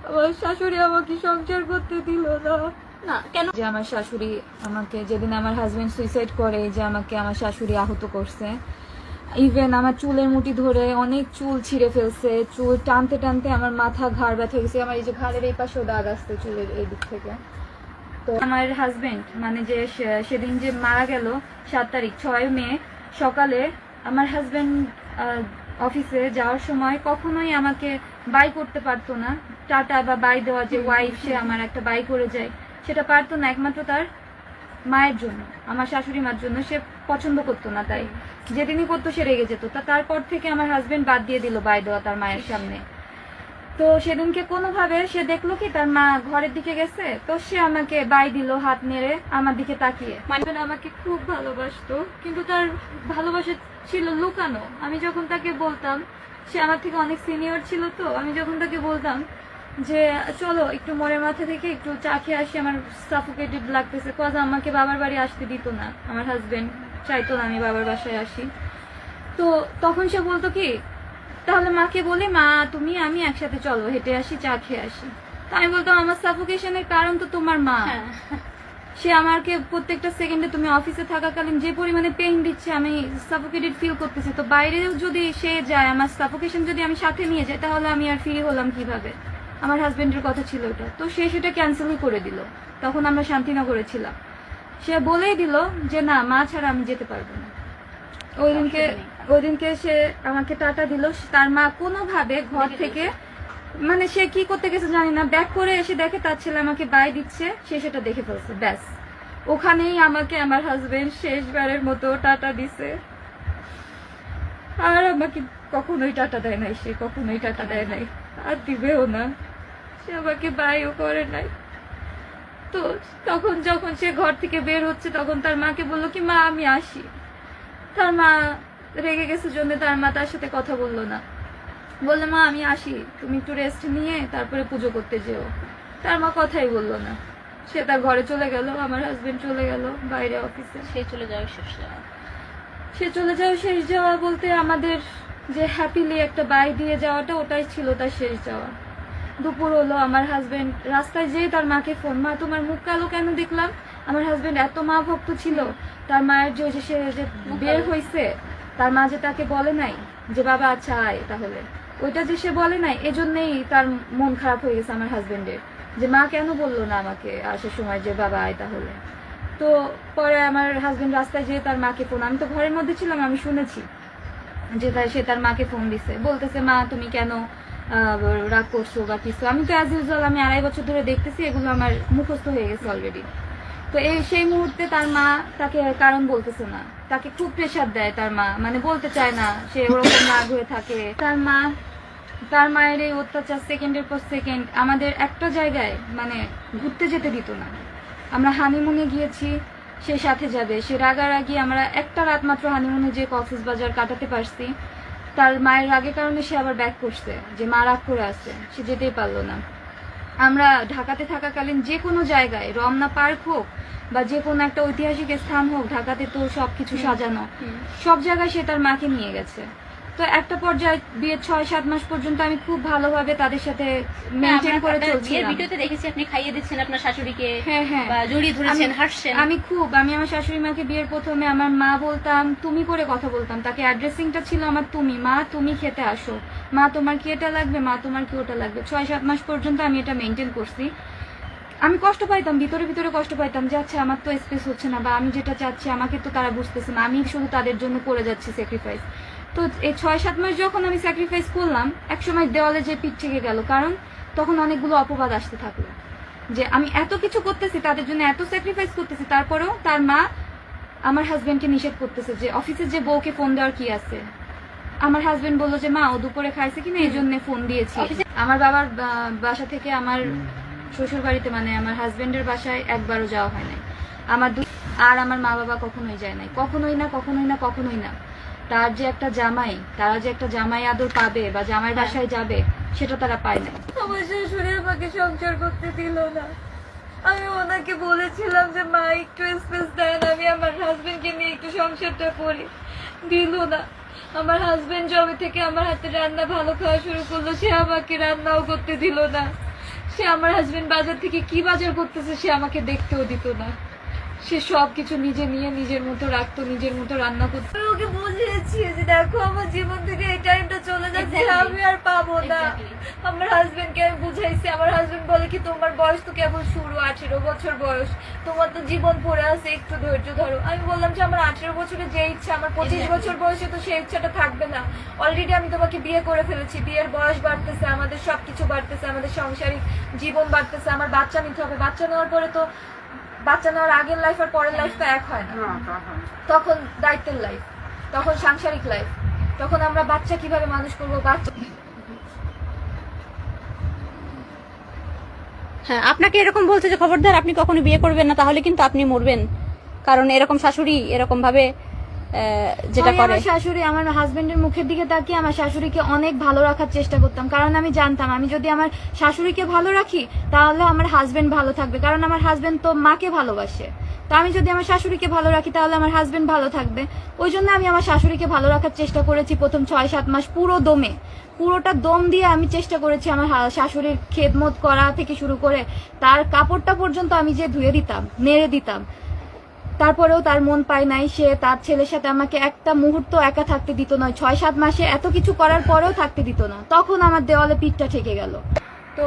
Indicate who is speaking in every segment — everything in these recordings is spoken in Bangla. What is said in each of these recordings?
Speaker 1: আমার শাশুড়ি আমাকে সংসার করতে দিল না।
Speaker 2: না কেন?
Speaker 1: যে আমার শাশুড়ি আমাকে, যেদিন আমার হাজবেন্ড সুইসাইড করে, যে আমাকে আমার শাশুড়ি আহত করছে, ইভেন আমার চুলের মুঠি ধরে অনেক চুল ছিঁড়ে ফেলছে, চুল টানতে টানতে আমার মাথা ঘাড় ব্যথা গেছে, আমার এই যে ঘাড়ের এই পাশেও দাগ আসছে চুলের এই দিক থেকে। তো আমার হাজবেন্ড মানে যে সেদিন যে মারা গেল 7 তারিখ 6 মে সকালে, আমার হাজবেন্ড অফিসে যাওয়ার সময় কখনোই আমাকে বাই করতে পারতো না, টাটা বা বাই দেওয়া, যে ওয়াইফ সে আমার একটা বাই করে যায় সেটা পারতো না, একমাত্র তার মায়ের জন্য, আমার শাশুড়ি মার জন্য সে পছন্দ করতো না, তাই যেদিনই করতো সে রেগে যেত। তারপর থেকে আমার হাজবেন্ড বাদ দিয়ে দিল বাই দেওয়া তার মায়ের সামনে। তো সেদিনকে কোনোভাবে সে দেখলো কি তার মা ঘরের দিকে গেছে, তো সে আমাকে বাই দিল হাত নেড়ে আমার দিকে তাকিয়ে। মানে আমাকে খুব ভালোবাসতো, কিন্তু তার ভালোবাসা ছিল লুকানো। আমি যখন তাকে বলতাম, সে আমার থেকে অনেক সিনিয়র ছিল, তো আমি যখন তাকে বলতাম যে চলো একটু মোড়ের মাথা থেকে একটু চা খেয়ে আসি, আমার সাফোকেটেড লাগতেছে, কজ আমাকে বাবার বাড়ি আসতে দিত না, আমার হাজবেন্ড চাইতো না আমি বাবার বাসায় আসি। তো তখন সে বলতো কি, তাহলে মাকে বলে মা তুমি আমি একসাথে চলো হেঁটে আসি, চা খেয়ে আসি। তো আমি বলতাম আমার সাফোকেশনের কারণ তো তোমার মা। সে আমাকে প্রত্যেকটা সেকেন্ডে, তুমি অফিসে থাকাকালীন যে পরিমাণে পেইন দিচ্ছে, আমি সাফোকেটেড ফিল করতেছি, তো বাইরেও যদি সে যায়, আমার সাফোকেশন যদি আমি সাথে নিয়ে যাই, তাহলে আমি আর ফ্রি হলাম কিভাবে? আমার হাজবেন্ডের কথা ছিল ওটা, তো সে সেটা ক্যান্সেলই করে দিল। তখন আমরা শান্তিনগরে ছিলাম, সে বলেই দিল যে না, মা ছাড়া আমি যেতে পারবো না। ওই দিনকে সে আমাকে টাটা দিল, তার মা কোনোভাবে ঘর থেকে, মানে সে কি করতে গেছে জানি না, ব্যাক করে এসে দেখে তার ছেলে আমাকে বাই দিচ্ছে, সে সেটা দেখে ফেলছে, ব্যাস ওখানেই আমাকে আমার হাজবেন্ড শেষবারের মতো টাটা দিছে। আর আমাকে কখনোই টাটা দেয় নাই, সে কখনোই টাটা দেয় নাই, আর দিবেও না, সে আমাকে বাইও করে নাই। তো তখন যখন সে ঘর থেকে বের হচ্ছে, তখন তার মাকে বললো কি মা আমি আসি। তার মা রেগে গেছে জন্য তার মা তার সাথে কথা বললো না, বললে মা আমি আসি, তুমি একটু রেস্ট নিয়ে তারপরে পুজো করতে যেও। তার মা কথাই বললো না, সে তার ঘরে চলে গেল, আমার হাজবেন্ড চলে গেল বাইরে অফিসে।
Speaker 2: সে চলে যাওয়া শেষ যাওয়া,
Speaker 1: সে চলে যাওয়া শেষ যাওয়া বলতে আমাদের যে হ্যাপিলি একটা বাই দিয়ে যাওয়াটা, ওটাই ছিল তার শেষ যাওয়া। দুপুর হলো, আমার হাজবেন্ড রাস্তায় যেয়ে তার মাকে ফোন, মা তোমার মুখ কালো কেন দেখলাম? আমার হাজবেন্ড এত মা ভক্ত ছিল, তার মায়ের যে সে যে বের হয়েছে, তার মা যে তাকে বলে নাই যে বাবা আচ্ছা আয়, তাহলে ওইটা যে সে বলে নাই, এজন্যই তার মন খারাপ হয়ে গেছে আমার হাজবেন্ডের, যে মা কেন বললো না আমাকে আসার সময় যে বাবা আয় তাহলে। তো পরে আমার হাজবেন্ড রাস্তায় যেয়ে তার মাকে ফোন, আমি তো ঘরের মধ্যে ছিলাম, আমি শুনেছি যে সে তার মাকে ফোন দিছে, বলতেছে মা তুমি কেন রাগ করছো বা কিছু। আমি তো অ্যাজ ইউজুয়াল, আমি 2.5 বছর ধরে দেখতেছি, এগুলো আমার মুখস্থ হয়ে গেছে অলরেডি। তো সেই মুহূর্তে তার মা তাকে কারণ বলতেছে না, তাকে খুব প্রেশার দেয় তার মা, মানে বলতে চায় না, সে ওরকম রাগ হয়ে থাকে। তার মায়ের এই অত্যাচার সেকেন্ডের পর সেকেন্ড, আমাদের একটা জায়গায় মানে ঘুরতে যেতে দিত না। আমরা হানিমুনে গিয়েছি, সে সাথে যাবে, সে রাগারাগি, আমরা একটা রাত মাত্র হানিমুনে যে কক্সবাজার কাটাতে পারছি, তার মায়ের রাগের কারণে সে আবার ব্যাক করছে, যে মা রাগ করে আসছে, সে যেতেই পারলো না। আমরা ঢাকাতে থাকাকালীন যে কোনো জায়গায়, রমনা পার্ক হোক বা যে কোনো একটা ঐতিহাসিক স্থান হোক, ঢাকাতে তো সবকিছু সাজানো, সব জায়গায় সে তার মাকে নিয়ে গেছে। তো একটা পর্যায়ে বিয়ের 6-7 মাস পর্যন্ত আমি খুব ভালোভাবে তাদের সাথে মেইনটেইন করে চলছিলাম।
Speaker 2: ভিডিওতে দেখেছি আপনি খাইয়ে দিচ্ছেন আপনার শাশুড়িকে,
Speaker 1: হ্যাঁ হ্যাঁ,
Speaker 2: বা জড়িয়ে ধরেছেন, হাসছেন।
Speaker 1: আমি আমার শাশুড়ি মাকে বিয়ের প্রথমে আমার মা বলতাম, তুমি করে কথা বলতাম, তাকে অ্যাড্রেসিংটা ছিল আমার তুমি, মা তুমি খেতে আসো, মা তোমার কি এটা লাগবে, মা তোমার কি ওটা লাগবে। 6-7 মাস পর্যন্ত আমি এটা মেইনটেইন করছি। আমি কষ্ট পাইতাম, ভিতরে ভিতরে কষ্ট পাইতাম যে আচ্ছা আমার তো স্পেস হচ্ছে না, বা আমি যেটা চাচ্ছি আমাকে তো তারা বুঝতেছে না, আমি শুধু তাদের জন্য করে যাচ্ছি স্যাক্রিফাইস। তো এই 6-7 মাস যখন আমি স্যাক্রিফাইস করলাম, একসময় দেওয়ালে যে পিঠ থেকে গেল, কারণ তখন অনেকগুলো অপবাদ আসতে থাকলো যে আমি এত কিছু করতেছি তাদের জন্য, এত স্যাক্রিফাইস করতেছি, তারপরেও তার মা আমার হাজবেন্ডকে নিষেধ করতেছে যে অফিসের যে বউকে ফোন দেওয়ার কি আছে। আমার হাজবেন্ড বললো যে মা ও দুপুরে খাইছে কিনা, এই জন্য ফোন দিয়েছি। আমার বাবার বাসা থেকে আমার শ্বশুর বাড়িতে, মানে আমার হাজবেন্ডের বাসায় একবারও যাওয়া হয় নাই আর আমার মা বাবা কখনোই যায় নাই, কখনোই না, কখনোই না, কখনোই না। তার যে একটা জামাই, তারা যে একটা জামাই আদর পাবে বা জামাই বাসায় যাবে, সেটা তারা পায় না। আমার শাশুড়ি আমাকে সংসার করতে দিল না। আমি ওনাকে বলেছিলাম যে মা একটু স্পেস দেন, আমি আমার হাজবেন্ডকে নিয়ে একটু সংসারটা করি, দিল না। আমার হাজবেন্ড জবে থেকে আমার হাতে রান্না ভালো খাওয়া শুরু করলো, সে আমাকে রান্নাও করতে দিল না। সে আমার হাজবেন্ড বাজার থেকে কি বাজার করতেছে সে আমাকে দেখতেও দিত না। সে সবকিছু নিজে নিয়ে নিজের মতো রাখতো, নিজের মতো রান্না করতো। আমি ওকে বুঝিয়েছি যে দেখো আমার জীবন থেকে এই টাইমটা চলে যাচ্ছে, আমি আর পাবো না। আমার হাজবেন্ডকে আমি বুঝাইছি, আমার হাজবেন্ড বলে কি তোমার বয়স তো কেবল শুরু, 18 বছর বয়স, তোমার তো জীবন পড়ে আছে, একটু ধৈর্য ধরো। আমি বললাম যে আমার 18 বছরে যে ইচ্ছা, আমার 25 বছর বয়সে তো সেই ইচ্ছাটা থাকবে না। অলরেডি আমি তোমাকে বিয়ে করে ফেলেছি, বিয়ের বয়স বাড়তেছে, আমাদের সবকিছু বাড়তেছে, আমাদের সাংসারিক জীবন বাড়তেছে, আমার বাচ্চা নিতে হবে। বাচ্চা নেওয়ার পরে তো, বাচ্চা নেওয়ার আগের লাইফ আর পরের লাইফ তো এক হয় না। তখন দায়িত্বের লাইফ, তখন সাংসারিক লাইফ, তখন আমরা বাচ্চা কিভাবে মানুষ করবো, বাচ্চা।
Speaker 2: হ্যাঁ, আপনাকে এরকম বলছে যে খবরদার আপনি কখনো বিয়ে করবেন না, তাহলে কিন্তু আপনি মরবেন। কারণ এরকম শাশুড়ি এরকম ভাবে যেটা
Speaker 1: আমি
Speaker 2: করে।
Speaker 1: আমার শাশুড়ি, আমার হাজবেন্ডের মুখের দিকে তাকিয়ে আমার শাশুড়িকে অনেক ভালো রাখার চেষ্টা করতাম, কারণ আমি জানতাম আমি যদি আমার শাশুড়িকে ভালো রাখি তাহলে আমার হাজবেন্ড ভালো থাকবে, কারণ আমার হাজবেন্ড তো মাকে ভালোবাসে। তো আমি যদি আমার শাশুড়িকে ভালো রাখি তাহলে আমার হাজবেন্ড ভালো থাকবে। ওই জন্য আমি আমার শাশুড়িকে ভালো রাখার চেষ্টা করেছি প্রথম 6-7 মাস, পুরোটা দম দিয়ে আমি চেষ্টা করেছি আমার শাশুড়ির খেদমত করা থেকে শুরু করে তার কাপড়টা পর্যন্ত আমি যে ধুয়ে দিতাম, নেড়ে দিতাম। তারপরেও তার মন পায় নাই, সে তার ছেলের সাথে আমাকে একটা মুহূর্ত একা থাকতে দিত না। 6-7 মাসে এত কিছু করার পরেও থাকতে দিত না, তখন আমার দেওয়ালে পিঠটা ঠেকে গেল। তো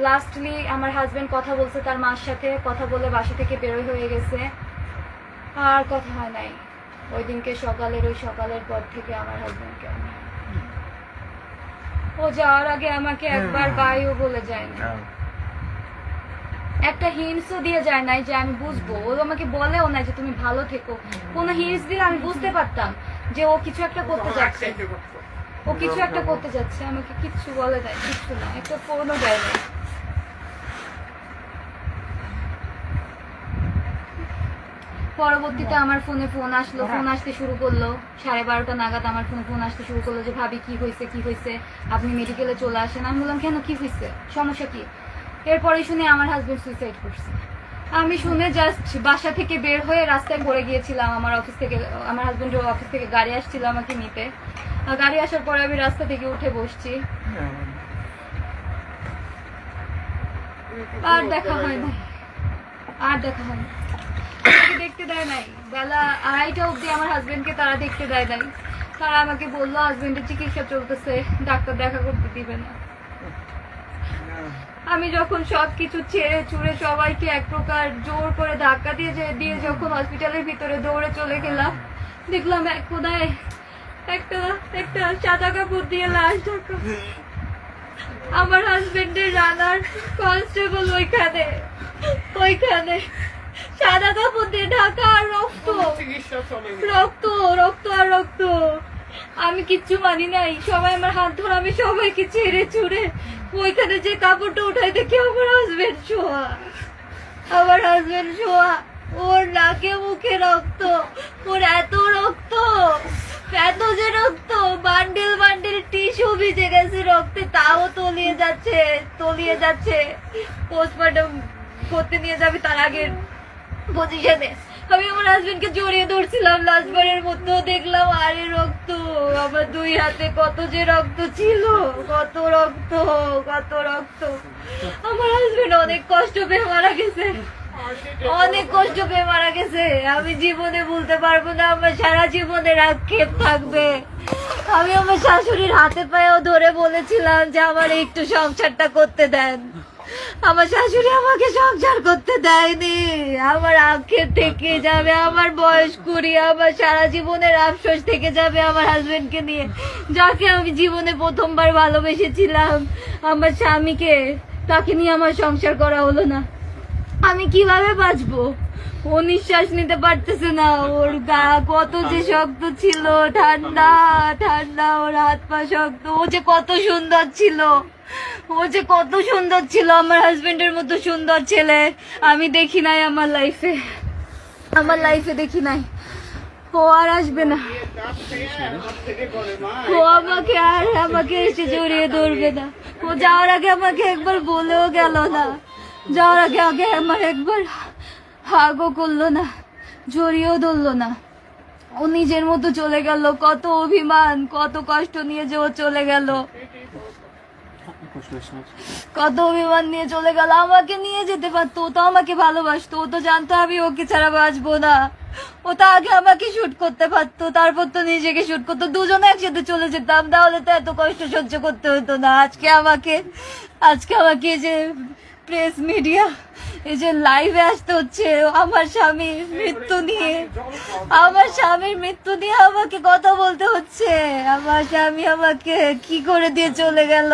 Speaker 1: লাস্টলি আমার হাজবেন্ড কথা বলছে তার মার সাথে, কথা বলে বাসা থেকে বেরোয় হয়ে গেছে, আর কথা হয় নাই। ওই দিনকে ওই সকালের পর থেকে আমার হাজবেন্ডকে ও যাওয়ার আগে আমাকে একবার বাইও বলে যায়নি, একটা হিন্টসও দিয়ে যায় নাই যে আমি বুঝবো। ও আমাকে বলেও না যে তুমি ভালো থেকো, কোনো হিন্টস দিলে আমি বুঝতে পারতাম যে ও কিছু একটা করতে যাচ্ছে, ও কিছু একটা করতে যাচ্ছে। আমাকে কিচ্ছু বলে নাই, কিচ্ছু না, একটা ফোনও দেয় নাই। পরবর্তীতে আমার ফোনে ফোন আসলো, ফোন আসতে শুরু করলো 12:30 নাগাদ আমার ফোনে ফোন আসতে শুরু করলো যে ভাবি কি হয়েছে, আপনি মেডিকেলে চলে আসেন। আমি বললাম কেন, কি হয়েছে, সমস্যা কি? এরপরে শুনে আমার হাজবেন্ড সুইসাইড করছে। আমি শুনে জাস্ট বাসা থেকে বের হয়ে রাস্তায় পড়ে গিয়েছিলাম। আমার অফিস থেকে, আমার হাজবেন্ডের অফিস থেকে গাড়ি আসছিল আমাকে নিতে। গাড়ি আসার পরে আমি রাস্তা থেকে উঠে বসছি, আর দেখা হয় না, আমাকে দেখতে দেয় নাই। বেলা 2:30 অব্দি আমার হাজবেন্ডকে তারা দেখতে দেয় নাই। তারা আমাকে বললো হাজবেন্ডের চিকিৎসা চলতেছে, ডাক্তার দেখা করতে দিবে না। আমি যখন সবকিছু ছেড়ে ছুড়ে সবাইকে এক প্রকার জোর করে ধাক্কা দিয়ে যখন হসপিটালের ভিতরে দৌড়ে চলে গেলাম, দেখলাম এক কোদায় একটা সাদা কাপড় দিয়ে লাশ ঢাকা। আমার হাজবেন্ডের রানার কনস্টেবল ওইখানে সাদা কাপড় দিয়ে ঢাকা, আর রক্ত। আমি কিচ্ছু মানি নাই, সবাই আমার হাত ধরে, আমি সবাইকে ছেড়ে ছুড়ে ওইখানে যে কাপড়টা উঠাই দেখি আমার হাজবেন্ড শোয়া, ওর নাকে মুখে রক্ত, ওর এত যে রক্ত, বান্ডিল টিস্যু ভিজে গেছে রক্তে, তাও তলিয়ে যাচ্ছে। পোস্টমর্টম করতে নিয়ে যাবে তার আগের পজিশনে আমি আমার হাজবেন্ডকে জড়িয়ে ধরছিলাম লাস্টবারের মতো, দেখলাম আরে রক্ত, আমার 2 হাতে কত যে রক্ত ছিল, কত রক্ত। আমার হাজবেন্ড অনেক কষ্ট পেয়ে মারা গেছে, আমি জীবনে ভুলতে পারবো না, আমার সারা জীবনের আক্ষেপ থাকবে। আমি আমার শাশুড়ির হাতে পায়েও ধরে বলেছিলাম যে আমার একটু সংসারটা করতে দেন, আমার শাশুড়ি আমাকে সংসার করতে দেয়নি। আমার আক্ষেপ থেকে যাবে, আমার বয়স 20, আমার সারা জীবনের আফসোস থেকে যাবে আমার হাজবেন্ডকে নিয়ে, যাকে আমি জীবনে প্রথমবার ভালোবেসেছিলাম, আমার স্বামীকে, তাকে নিয়ে আমার সংসার করা হলো না। আমি কিভাবে বাঁচবো? ও নিঃশ্বাস নিতে পারতেছে না, ওর গা কত যে শক্ত ছিল, ঠান্ডা, ওর হাত পা শক্ত। ও যে কত সুন্দর ছিল, আমার হাজবেন্ডের মতো সুন্দর ছেলে আমি দেখি নাই আমার লাইফে দেখি নাই। ও আর আসবে না, ও আমাকে এসে জড়িয়ে ধরবে না। ও যাওয়ার আগে আমাকে একবার বলেও গেল না, যাওয়ার আগে আমার একবার হাগও করলো না, জড়িয়েও ধরলো না। ও নিজের মতো চলে গেল, কত অভিমান, কত কষ্ট নিয়ে যে ও চলে গেল, কত অভিমান নিয়ে চলে গেল। আমাকে নিয়ে যেতে পারতো, ও তো আমাকে ভালোবাসতো, ও তো জানতো আমি ওকে ছাড়া বাঁচবো না। ও তো আগে আমাকে শুট করতে পারতো, তারপর তো নিজেকে শুট করতো, দুজনে একসাথে চলে যেতাম, তাহলে তো এত কষ্ট সহ্য করতে হতো না। আজকে আমাকে এই যে প্রেস মিডিয়া, এই যে লাইভে আসতে হচ্ছে আমার স্বামীর মৃত্যু নিয়ে, আমাকে কথা বলতে হচ্ছে। আমার স্বামী আমাকে কি করে দিয়ে চলে গেল।